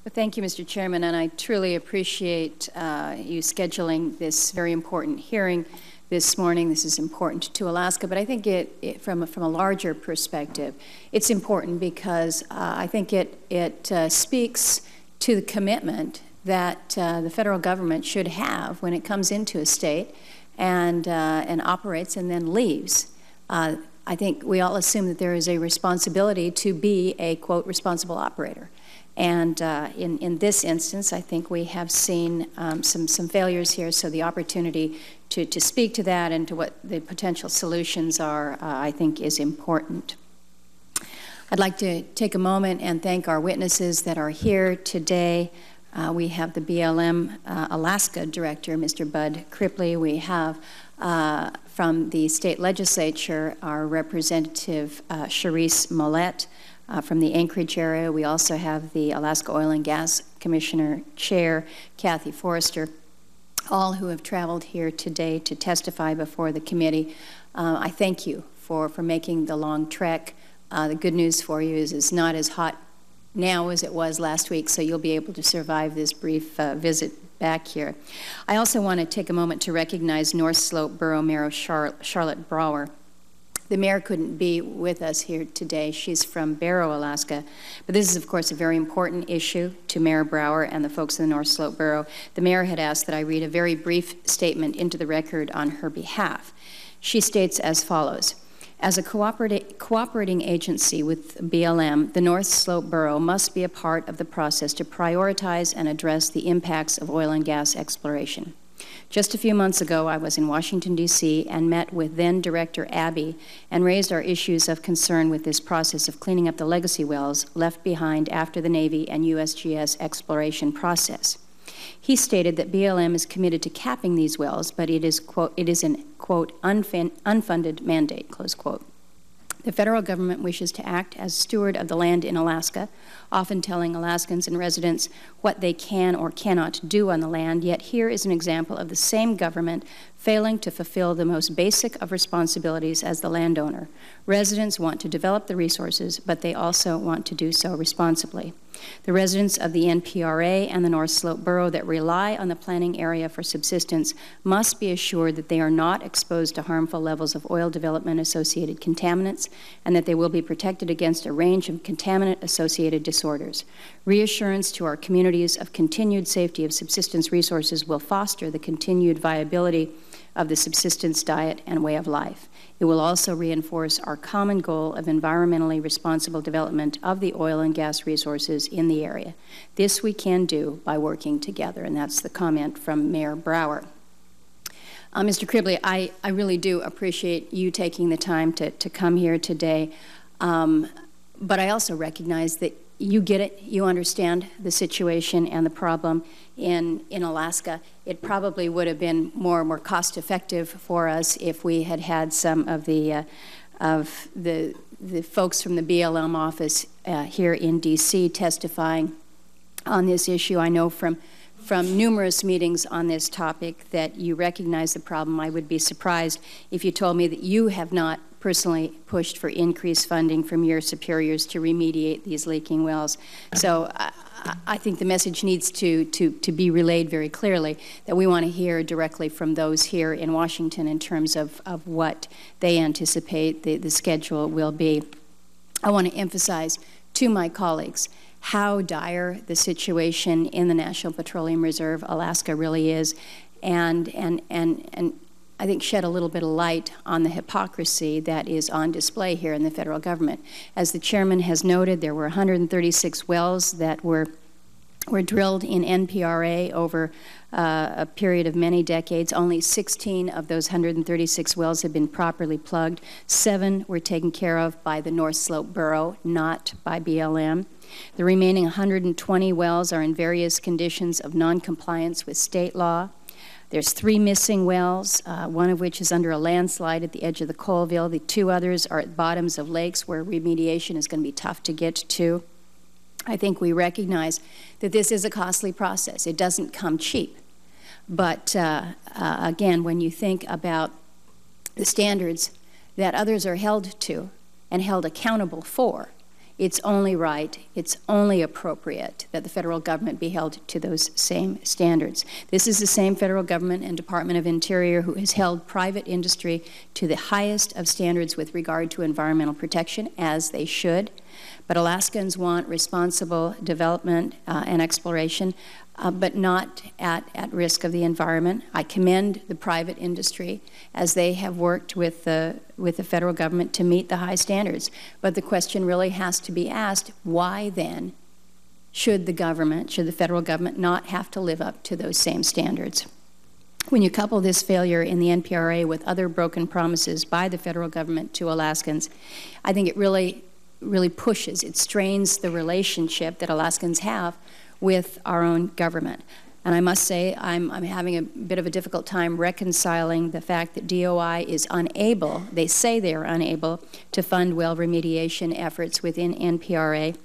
Well, thank you, Mr. Chairman, and I truly appreciate you scheduling this very important hearing this morning. This is important to Alaska, but I think from a larger perspective, it's important because I think it speaks to the commitment that the federal government should have when it comes into a state and operates and then leaves. I think we all assume that there is a responsibility to be a, quote, responsible operator. And in this instance, I think we have seen some failures here, so the opportunity to speak to that and to what the potential solutions are, I think, is important. I'd like to take a moment and thank our witnesses that are here today. We have the BLM Alaska Director, Mr. Bud Cripley. We have from the state legislature, our Representative Charisse Mollett. From the Anchorage area, we also have the Alaska Oil and Gas Commissioner Chair, Kathy Forrester, all who have traveled here today to testify before the committee. I thank you for making the long trek. The good news for you is it's not as hot now as it was last week, so you'll be able to survive this brief visit back here. I also want to take a moment to recognize North Slope Borough Mayor Charlotte Brower. The mayor couldn't be with us here today. She's from Barrow, Alaska. But this is, of course, a very important issue to Mayor Brower and the folks in the North Slope Borough. The mayor had asked that I read a very brief statement into the record on her behalf. She states as follows. As a cooperating agency with BLM, the North Slope Borough must be a part of the process to prioritize and address the impacts of oil and gas exploration. Just a few months ago, I was in Washington, D.C., and met with then-Director Abbey and raised our issues of concern with this process of cleaning up the legacy wells left behind after the Navy and USGS exploration process. He stated that BLM is committed to capping these wells, but it is, quote, an, quote, unfunded mandate, close quote. The federal government wishes to act as steward of the land in Alaska, often telling Alaskans and residents what they can or cannot do on the land, yet here is an example of the same government failing to fulfill the most basic of responsibilities as the landowner. Residents want to develop the resources, but they also want to do so responsibly. The residents of the NPRA and the North Slope Borough that rely on the planning area for subsistence must be assured that they are not exposed to harmful levels of oil development-associated contaminants and that they will be protected against a range of contaminant-associated disorders. Reassurance to our communities of continued safety of subsistence resources will foster the continued viability of the subsistence diet and way of life. It will also reinforce our common goal of environmentally responsible development of the oil and gas resources in the area. This we can do by working together, and that's the comment from Mayor Brower. Mr. Cripley, I really do appreciate you taking the time to come here today, but I also recognize that you get it, you understand the situation and the problem in Alaska. It probably would have been more cost effective for us if we had had some of the folks from the BLM office here in D.C. testifying on this issue. I know from numerous meetings on this topic that you recognize the problem. I would be surprised if you told me that you have not personally pushed for increased funding from your superiors to remediate these leaking wells. So I think the message needs to be relayed very clearly that we want to hear directly from those here in Washington in terms of what they anticipate the schedule will be. I want to emphasize to my colleagues how dire the situation in the National Petroleum Reserve, Alaska, really is, and I think shed a little bit of light on the hypocrisy that is on display here in the federal government. As the chairman has noted, there were 136 wells that were drilled in NPRA over a period of many decades. Only 16 of those 136 wells have been properly plugged. 7 were taken care of by the North Slope Borough, not by BLM. The remaining 120 wells are in various conditions of noncompliance with state law. There's 3 missing wells, one of which is under a landslide at the edge of the Colville. The 2 others are at bottoms of lakes where remediation is going to be tough to get to. I think we recognize that this is a costly process. It doesn't come cheap. But again, when you think about the standards that others are held to and held accountable for it's only right, it's only appropriate that the federal government be held to those same standards. This is the same federal government and Department of Interior who has held private industry to the highest of standards with regard to environmental protection, as they should. But Alaskans want responsible development and exploration, but not at risk of the environment. I commend the private industry as they have worked with the federal government to meet the high standards. But the question really has to be asked, why then should the federal government not have to live up to those same standards? When you couple this failure in the NPRA with other broken promises by the federal government to Alaskans, I think it really pushes, it strains the relationship that Alaskans have with our own government. And I must say, I'm having a bit of a difficult time reconciling the fact that DOI is unable, they say they are unable, to fund well remediation efforts within NPRA,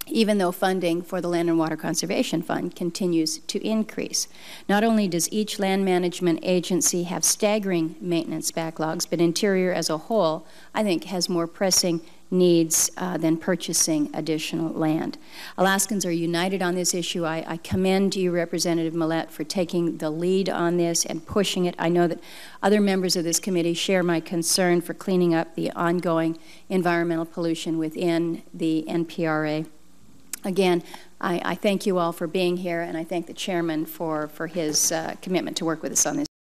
even though funding for the Land and Water Conservation Fund continues to increase. Not only does each land management agency have staggering maintenance backlogs, but Interior as a whole, I think, has more pressing needs than purchasing additional land. Alaskans are united on this issue. I commend you, Representative Millett, for taking the lead on this and pushing it. I know that other members of this committee share my concern for cleaning up the ongoing environmental pollution within the NPRA. Again, I thank you all for being here, and I thank the chairman for his commitment to work with us on this.